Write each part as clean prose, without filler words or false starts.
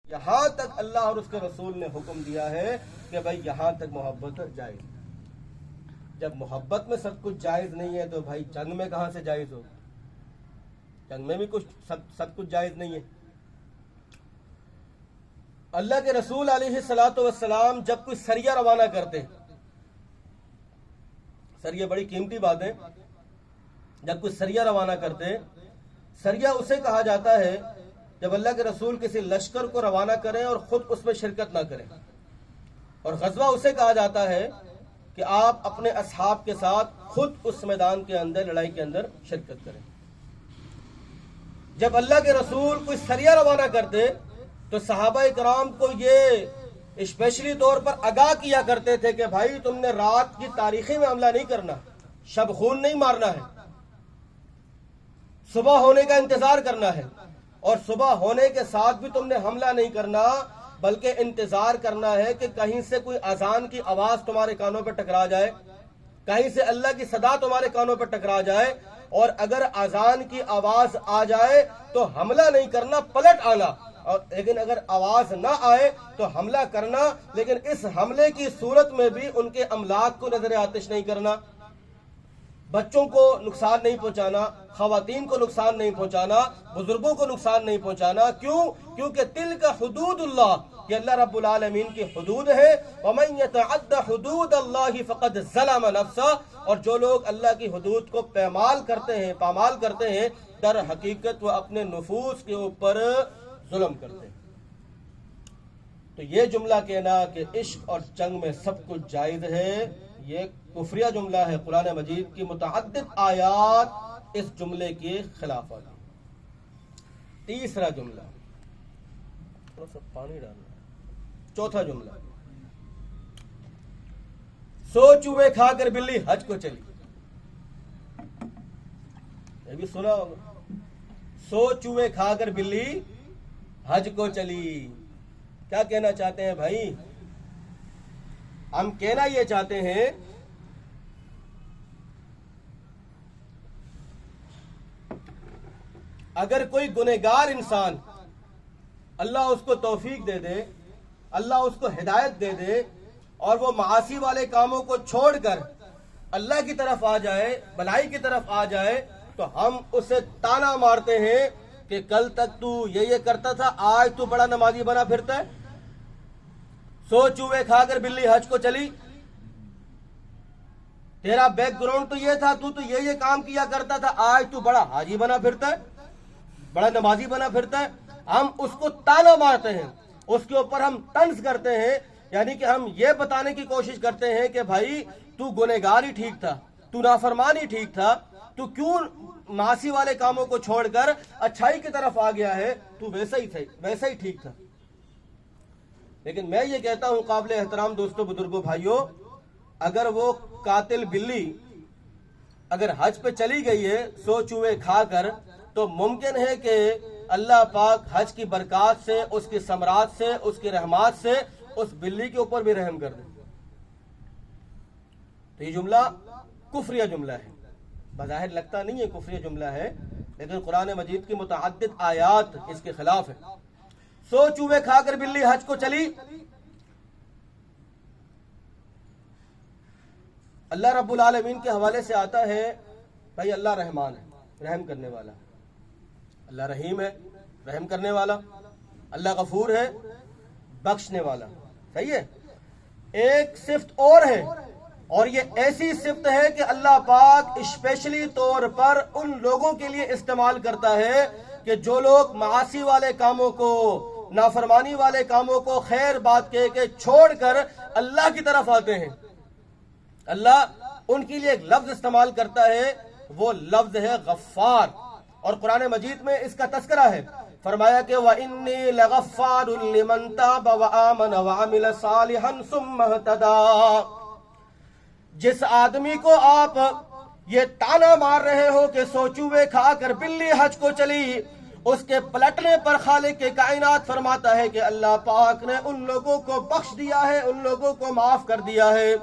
یہاں تک اللہ اور اس کے رسول نے حکم دیا ہے کہ بھائی یہاں تک محبت جائز. جب محبت میں سب کچھ جائز نہیں ہے تو بھائی جنگ میں کہاں سے جائز ہو؟ جنگ میں بھی سب کچھ جائز نہیں ہے. اللہ کے رسول علیہ الصلوۃ والسلام جب کوئی سریہ روانہ کرتے، سریہ بڑی قیمتی بات ہے، جب کوئی سریہ روانہ کرتے، سریہ اسے کہا جاتا ہے جب اللہ کے رسول کسی لشکر کو روانہ کریں اور خود اس میں شرکت نہ کریں، اور غزوہ اسے کہا جاتا ہے کہ آپ اپنے اصحاب کے ساتھ خود اس میدان کے اندر، لڑائی کے اندر شرکت کریں. جب اللہ کے رسول کوئی سریہ روانہ کرتے تو صحابہ کرام کو یہ اسپیشلی طور پر آگاہ کیا کرتے تھے کہ بھائی تم نے رات کی تاریخی میں حملہ نہیں کرنا، شب خون نہیں مارنا ہے، صبح ہونے کا انتظار کرنا ہے، اور صبح ہونے کے ساتھ بھی تم نے حملہ نہیں کرنا بلکہ انتظار کرنا ہے کہ کہیں سے کوئی اذان کی آواز تمہارے کانوں پر ٹکرا جائے، کہیں سے اللہ کی صدا تمہارے کانوں پر ٹکرا جائے، اور اگر اذان کی آواز آ جائے تو حملہ نہیں کرنا، پلٹ آنا، اور لیکن اگر آواز نہ آئے تو حملہ کرنا، لیکن اس حملے کی صورت میں بھی ان کے املاک کو نظر آتش نہیں کرنا، بچوں کو نقصان نہیں پہنچانا، خواتین کو نقصان نہیں پہنچانا، بزرگوں کو نقصان نہیں پہنچانا. کیونکہ تلک حدود اللہ، یہ اللہ رب العالمین کی حدود ہے. وَمَن يَتَعَدَّ حُدُودَ اللَّهِ فَقَدْ ظَلَمَ نَفْسَهُ، اور جو لوگ اللہ کی حدود کو پامال کرتے ہیں در حقیقت وہ اپنے نفوس کے اوپر ظلم کرتے ہیں. تو یہ جملہ کہنا کہ عشق اور جنگ میں سب کچھ جائز ہے، یہ کفریہ جملہ ہے. قرآن مجید کی متعدد آیات اس جملے کے خلاف آتی. تیسرا جملہ، تھوڑا سا پانی ڈالنا. چوتھا جملہ، سو چوہے کھا کر بلی حج کو چلی. یہ بھی سنا ہوگا، سو چوہے کھا کر بلی حج کو چلی. کیا کہنا چاہتے ہیں بھائی؟ ہم کہنا یہ چاہتے ہیں اگر کوئی گنہگار انسان، اللہ اس کو توفیق دے دے، اللہ اس کو ہدایت دے دے، اور وہ معاصی والے کاموں کو چھوڑ کر اللہ کی طرف آ جائے، بھلائی کی طرف آ جائے، تو ہم اسے تانا مارتے ہیں کہ کل تک تو یہ کرتا تھا، آج تو بڑا نمازی بنا پھرتا ہے. سو چوہے کھا کر بلی حج کو چلی، تیرا بیک گراؤنڈ تو یہ تھا، تو یہ کام کیا کرتا تھا، آج تو بڑا حاجی بنا پھرتا ہے، بڑا نمازی بنا پھرتا ہے. ہم اس کو تانا مارتے ہیں، اس کے اوپر ہم طنز کرتے ہیں، یعنی کہ ہم یہ بتانے کی کوشش کرتے ہیں کہ بھائی تو گنہگار ہی ٹھیک تھا، تو نافرمان ہی ٹھیک تھا، تو کیوں معاصی والے کاموں کو چھوڑ کر اچھائی کی طرف آ گیا ہے، تو ویسا ہی ٹھیک تھا. لیکن میں یہ کہتا ہوں قابل احترام دوستوں، بزرگوں، بھائیوں، اگر وہ قاتل بلی اگر حج پہ چلی گئی ہے سو چوہے کھا کر، تو ممکن ہے کہ اللہ پاک حج کی برکات سے، اس کی ثمرات سے، اس کی رحمات سے اس بلی کے اوپر بھی رحم کر دے. تو یہ جملہ کفریہ جملہ ہے، بظاہر لگتا نہیں ہے کفریہ جملہ ہے، لیکن قرآن مجید کی متعدد آیات اس کے خلاف ہے. سو چوہے کھا کر بلی حج کو چلی. اللہ رب العالمین کے حوالے سے آتا ہے بھائی اللہ رحمان ہے، رحم کرنے والا، اللہ رحیم ہے، رحم کرنے والا، اللہ غفور ہے، بخشنے والا. صحیح ہے. ایک صفت اور ہے، اور یہ ایسی صفت ہے کہ اللہ پاک اسپیشلی طور پر ان لوگوں کے لیے استعمال کرتا ہے کہ جو لوگ معاصی والے کاموں کو، نافرمانی والے کاموں کو خیر بات کہہ کے چھوڑ کر اللہ کی طرف آتے ہیں. اللہ ان کے لیے ایک لفظ استعمال کرتا ہے، وہ لفظ ہے غفار، اور قرآن مجید میں اس کا تذکرہ ہے. فرمایا کہ وَإِنِّي لَغَفَّارٌ لِمَن تَابَ وَآمَنَ وَعَمِلَ صَالِحًا ثُمَّ اهْتَدَىٰ. جس آدمی کو آپ یہ تانا مار رہے ہو کہ سو چوہے کھا کر بلی حج کو چلی، اس کے پلٹنے پر خالق کے کائنات فرماتا ہے کہ اللہ پاک نے ان لوگوں کو بخش دیا ہے، ان لوگوں کو معاف کر دیا ہے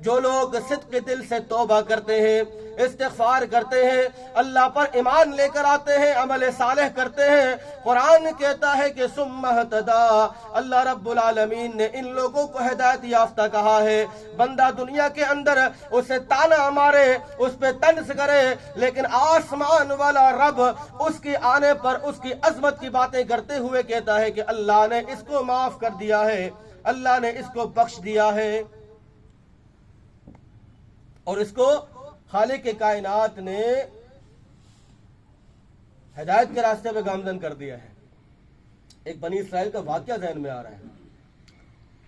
جو لوگ صدق دل سے توبہ کرتے ہیں، استغفار کرتے ہیں، اللہ پر ایمان لے کر آتے ہیں، عمل صالح کرتے ہیں، قرآن کہتا ہے کہ ثم اہتدی، اللہ رب العالمین نے ان لوگوں کو ہدایت یافتہ کہا ہے۔ بندہ دنیا کے اندر اسے تانا مارے، اس پہ طنز کرے، لیکن آسمان والا رب اس کی آنے پر اس کی عظمت کی باتیں کرتے ہوئے کہتا ہے کہ اللہ نے اس کو معاف کر دیا ہے، اللہ نے اس کو بخش دیا ہے، اور اس کو خالق کائنات نے ہدایت کے راستے پہ گامزن کر دیا ہے۔ ایک بنی اسرائیل کا واقعہ ذہن میں آ رہا ہے،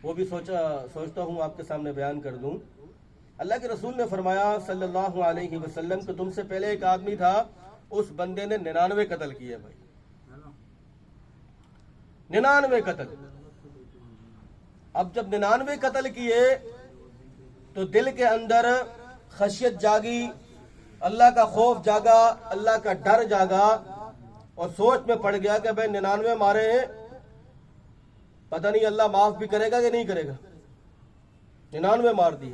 وہ بھی سوچتا ہوں آپ کے سامنے بیان کر دوں۔ اللہ کے رسول نے فرمایا صلی اللہ علیہ وسلم کہ تم سے پہلے ایک آدمی تھا، اس بندے نے 99 قتل کیے بھائی، 99 قتل۔ اب جب 99 قتل کیے تو دل کے اندر خشیت جاگی، اللہ کا خوف جاگا، اللہ کا ڈر جاگا، اور سوچ میں پڑ گیا کہ بھائی 99 مارے ہیں، پتہ نہیں اللہ معاف بھی کرے گا کہ نہیں کرے گا، 99 مار دیے۔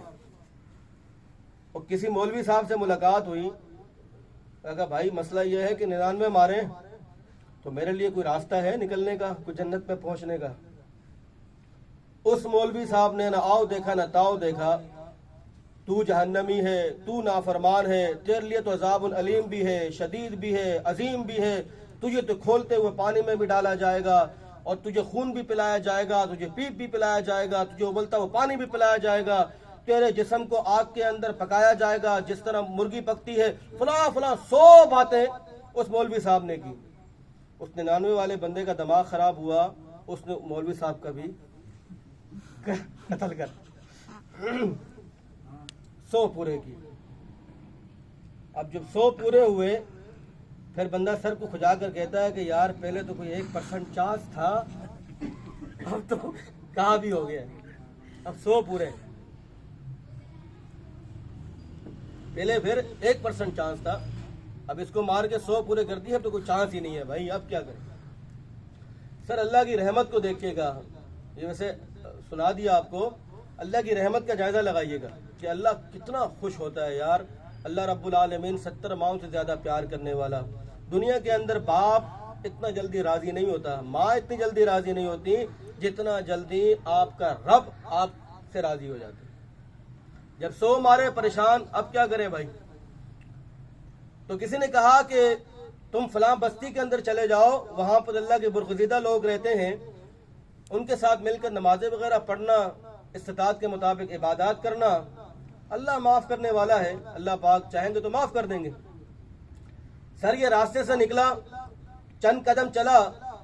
اور کسی مولوی صاحب سے ملاقات ہوئی، کہا بھائی مسئلہ یہ ہے کہ 99 مارے تو میرے لیے کوئی راستہ ہے نکلنے کا، کوئی جنت میں پہنچنے کا؟ اس مولوی صاحب نے نہ آؤ دیکھا نہ تاؤ دیکھا، تو جہنمی ہے، تو نافرمان ہے، تیرے لیے تو عذاب علیم بھی ہے، شدید بھی ہے، عظیم بھی ہے، تجھے تو کھولتے ہوئے پانی میں بھی ڈالا جائے گا، اور تجھے خون بھی پلایا جائے گا، تجھے پیپ بھی پلایا جائے گا، تجھے ابلتا ہوا پانی بھی پلایا جائے گا، تیرے جسم کو آگ کے اندر پکایا جائے گا جس طرح مرغی پکتی ہے، فلاں فلاں 100 باتیں اس مولوی صاحب نے کی۔ اس 99 والے بندے کا دماغ خراب ہوا، اس نے مولوی صاحب کا بھی قتل کر 100 پورے کی۔ اب جب 100 پورے ہوئے، پھر بندہ سر کو کھجا کر کہتا ہے کہ یار پہلے تو کوئی 1% چانس تھا، اب تو کہاں بھی ہو گیا، اب 100 پورے، پہلے پھر 1% چانس تھا، اب اس کو مار کے 100 پورے کر دیے، اب تو کوئی چانس ہی نہیں ہے بھائی، اب کیا کریں؟ سر اللہ کی رحمت کو دیکھیے گا، یہ ویسے سنا دیا آپ کو، اللہ کی رحمت کا جائزہ لگائیے گا کہ اللہ کتنا خوش ہوتا ہے یار۔ اللہ رب العالمین 70 ماؤں سے زیادہ پیار کرنے والا۔ دنیا کے اندر باپ اتنا جلدی راضی نہیں ہوتا، ماں اتنی جلدی راضی نہیں ہوتی جتنا جلدی آپ کا رب آپ سے راضی ہو جاتے۔ جب 100 مارے پریشان، اب کیا کریں بھائی؟ تو کسی نے کہا کہ تم فلاں بستی کے اندر چلے جاؤ، وہاں پر اللہ کے برگزیدہ لوگ رہتے ہیں، ان کے ساتھ مل کر نمازیں وغیرہ پڑھنا، استطاعت کے مطابق عبادات کرنا، اللہ معاف کرنے والا ہے، اللہ پاک چاہیں گے تو معاف کر دیں گے۔ سر یہ راستے سے نکلا، چند قدم چلا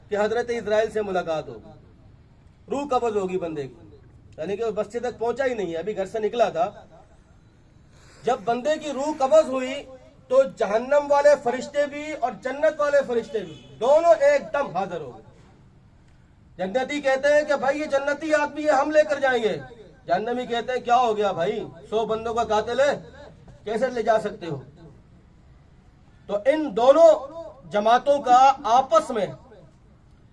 کہ حضرت اسرائیل سے ملاقات ہوگی، روح قبض ہوگی بندے کی، یعنی کہ وہ بستی تک پہنچا ہی نہیں ہے، ابھی گھر سے نکلا تھا۔ جب بندے کی روح قبض ہوئی تو جہنم والے فرشتے بھی اور جنت والے فرشتے بھی دونوں ایک دم حاضر ہو گئے۔ جنتی کہتے ہیں کہ بھائی یہ جنتی آدمی ہے، ہم لے کر جائیں گے۔ جہنمی کہتے ہیں کیا ہو گیا بھائی، 100 بندوں کا قاتل ہے، کیسے لے جا سکتے ہو؟ تو ان دونوں جماعتوں کا آپس میں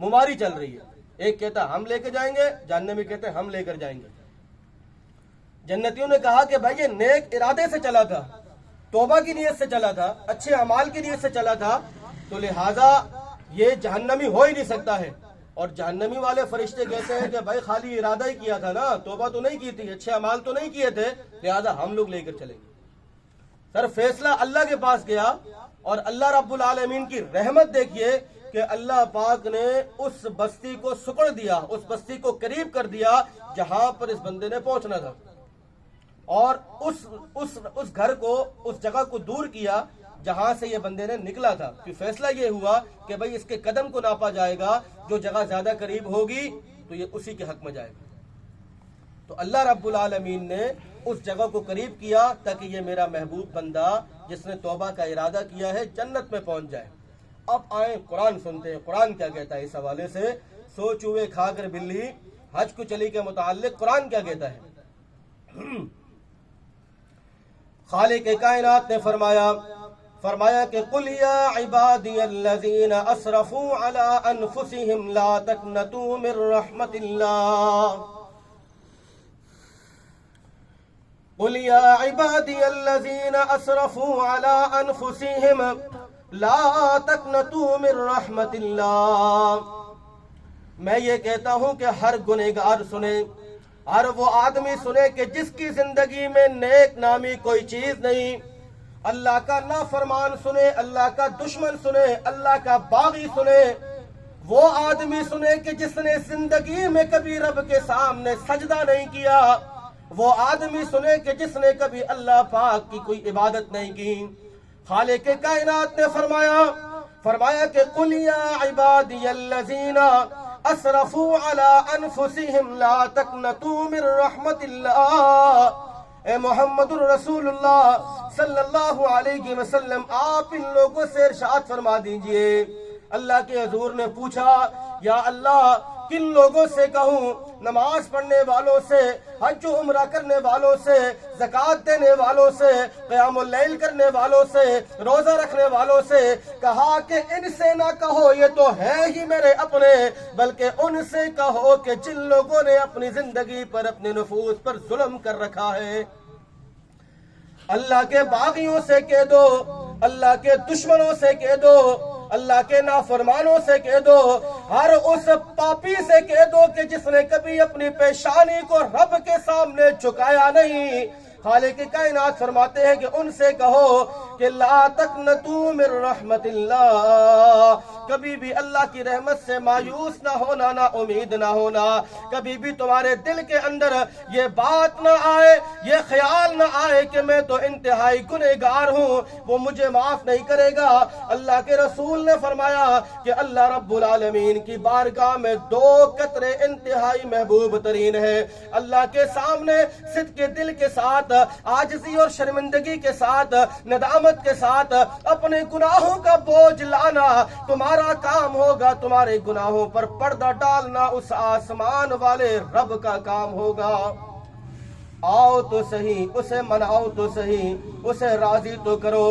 مماری چل رہی ہے، ایک کہتا ہم لے کے جائیں گے، جہنمی کہتے ہیں ہم لے کر جائیں گے۔ جنتیوں نے کہا کہ بھائی یہ نیک ارادے سے چلا تھا، توبہ کی نیت سے چلا تھا، اچھے اعمال کی نیت سے چلا تھا، تو لہٰذا یہ جہنمی ہو ہی نہیں سکتا ہے۔ اور جہنمی والے فرشتے کہتے ہیں کہ بھائی خالی ارادہ ہی کیا تھا نا، توبہ تو نہیں کی تھی، اچھے اعمال تو نہیں کیے تھے، لہذا ہم لوگ لے کر چلیں گے۔ سر فیصلہ اللہ کے پاس گیا، اور اللہ رب العالمین کی رحمت دیکھیے کہ اللہ پاک نے اس بستی کو سکڑ دیا، اس بستی کو قریب کر دیا جہاں پر اس بندے نے پہنچنا تھا، اور اس گھر کو، اس جگہ کو دور کیا جہاں سے یہ بندے نے نکلا تھا۔ کہ فیصلہ یہ ہوا کہ بھئی اس کے قدم کو ناپا جائے گا، جو جگہ زیادہ قریب ہوگی تو یہ اسی کے حق میں جائے گا۔ تو اللہ رب العالمین نے اس جگہ کو قریب کیا تاکہ یہ میرا محبوب بندہ جس نے توبہ کا ارادہ کیا ہے جنت میں پہنچ جائے۔ اب آئیں قرآن سنتے ہیں، قرآن کیا کہتا ہے اس حوالے سے۔ سو چوہے کھا کر بلی حج کو چلی کے متعلق قرآن کیا کہتا ہے؟ خالق کائنات نے فرمایا کہ قل یا عبادی الذین اسرفوا علی انفسہم لا تقنطوا من رحمت اللہ، قل یا عبادی الذین اسرفوا علی انفسہم لا تقنطوا من رحمت اللہ. میں یہ کہتا ہوں کہ ہر گنہگار سنے، ہر وہ آدمی سنے کہ جس کی زندگی میں نیک نامی کوئی چیز نہیں، اللہ کا نافرمان سنے، اللہ کا دشمن سنے، اللہ کا باغی سنے، وہ آدمی سنے کہ جس نے زندگی میں کبھی رب کے سامنے سجدہ نہیں کیا، وہ آدمی سنے کہ جس نے کبھی اللہ پاک کی کوئی عبادت نہیں کی. خالق کائنات نے فرمایا کہ قل یا عبادی الذین اسرفوا علی انفسہم لا تقنطوا من رحمت اللہ. اے محمد الرسول اللہ صلی اللہ علیہ وسلم، آپ ان لوگوں سے ارشاد فرما دیجئے. اللہ کے حضور نے پوچھا، یا اللہ کن لوگوں سے کہوں؟ نماز پڑھنے والوں سے، حج و عمرہ کرنے والوں سے، زکوٰۃ دینے والوں سے، قیام اللیل کرنے والوں سے، روزہ رکھنے والوں سے. کہا کہ ان سے نہ کہو یہ تو ہے ہی میرے اپنے، بلکہ ان سے کہو کہ جن لوگوں نے اپنی زندگی پر، اپنے نفوس پر ظلم کر رکھا ہے. اللہ کے باغیوں سے کہہ دو، اللہ کے دشمنوں سے کہہ دو، اللہ کے نافرمانوں سے کہہ دو، ہر اس پاپی سے کہہ دو کہ جس نے کبھی اپنی پیشانی کو رب کے سامنے جھکایا نہیں. خالق کائنات فرماتے ہیں کہ ان سے کہو کہ لا تقنطوا من رحمت اللہ، کبھی بھی اللہ کی رحمت سے مایوس نہ ہونا، نہ امید نہ ہونا. کبھی بھی تمہارے دل کے اندر یہ بات نہ آئے، یہ خیال نہ آئے کہ میں تو انتہائی گنہگار ہوں، وہ مجھے معاف نہیں کرے گا. اللہ کے رسول نے فرمایا کہ اللہ رب العالمین کی بارگاہ میں 2 قطرے انتہائی محبوب ترین ہے. اللہ کے سامنے صدق کے دل کے ساتھ، عاجزی اور شرمندگی کے ساتھ، ندامت کے ساتھ اپنے گناہوں کا بوجھ لانا تمہارا کام ہوگا. تمہارے گناہوں پر پردہ ڈالنا اس آسمان والے رب کا کام ہوگا. آؤ تو صحیح، اسے مناؤ تو صحیح، اسے راضی تو کرو.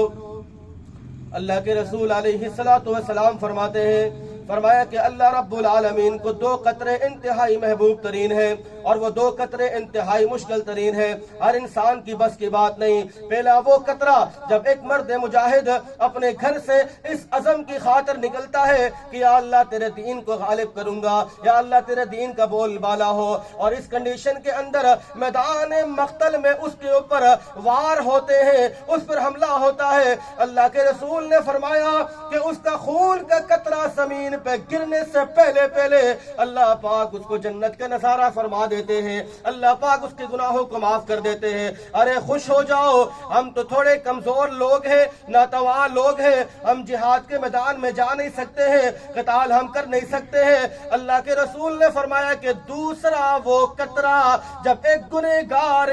اللہ کے رسول علیہ السلام فرماتے ہیں، فرمایا کہ اللہ رب العالمین کو 2 قطرے انتہائی محبوب ترین ہے، اور وہ 2 قطرے انتہائی مشکل ترین ہے. ہر انسان کی بس کی بات نہیں. پہلا وہ قطرہ جب ایک مرد مجاہد اپنے گھر سے اس عزم کی خاطر نکلتا ہے کہ یا اللہ تیرے دین کو غالب کروں گا، یا اللہ تیرے دین کا بول بالا ہو، اور اس کنڈیشن کے اندر میدان مقتل میں اس کے اوپر وار ہوتے ہیں، اس پر حملہ ہوتا ہے. اللہ کے رسول نے فرمایا کہ اس کا خون کا قطرہ زمین پہ گرنے سے پہلے اللہ پاک اس کو جنت کا نظارہ فرما دیتے ہیں، اللہ پاک اس کے گناہوں کو معاف کر دیتے ہیں. ارے خوش ہو جاؤ، ہم تو تھوڑے کمزور لوگ ہیں، ناتواں لوگ ہیں، ہم جہاد کے میدان میں جا نہیں سکتے ہیں، قتال ہم کر نہیں سکتے ہیں. اللہ کے رسول نے فرمایا کہ دوسرا وہ قطرہ جب ایک گنہگار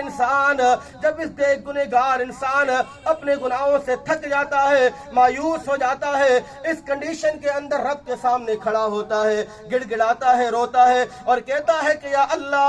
انسان اپنے گناہوں سے تھک جاتا ہے، مایوس ہو جاتا ہے، اس کنڈیشن کے اندر رب کے سامنے کھڑا ہوتا ہے، گڑ گڑاتا ہے، روتا ہے، اور کہتا ہے کہ یا اللہ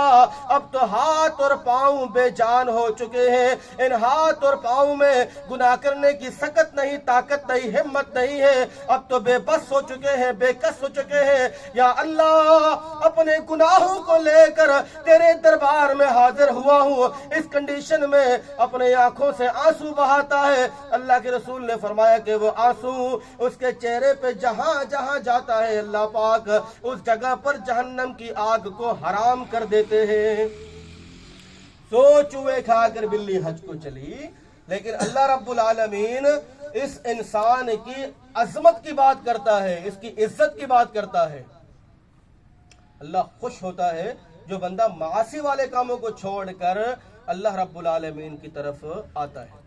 اب تو ہاتھ اور پاؤں بے جان ہو چکے ہیں، ان ہاتھ اور پاؤں میں گناہ کرنے کی سکت نہیں، طاقت نہیں، ہمت نہیں ہے، اب تو بے بس ہو چکے ہیں، بے کس ہو چکے ہیں. یا اللہ اپنے گناہوں کو لے کر تیرے دربار میں حاضر ہوا ہوں. اس کنڈیشن میں اپنے آنکھوں سے آنسو بہاتا ہے. اللہ کے رسول نے فرمایا کہ وہ آنسو اس کے چہرے پہ جہاں جاتا ہے، اللہ پاک اس جگہ پر جہنم کی آگ کو حرام کر دیتے ہیں. چوہے کھا کر بلی حج کو چلی، لیکن اللہ رب العالمین اس انسان کی عظمت کی بات کرتا ہے، اس کی عزت کی بات کرتا ہے. اللہ خوش ہوتا ہے جو بندہ معاصی والے کاموں کو چھوڑ کر اللہ رب العالمین کی طرف آتا ہے.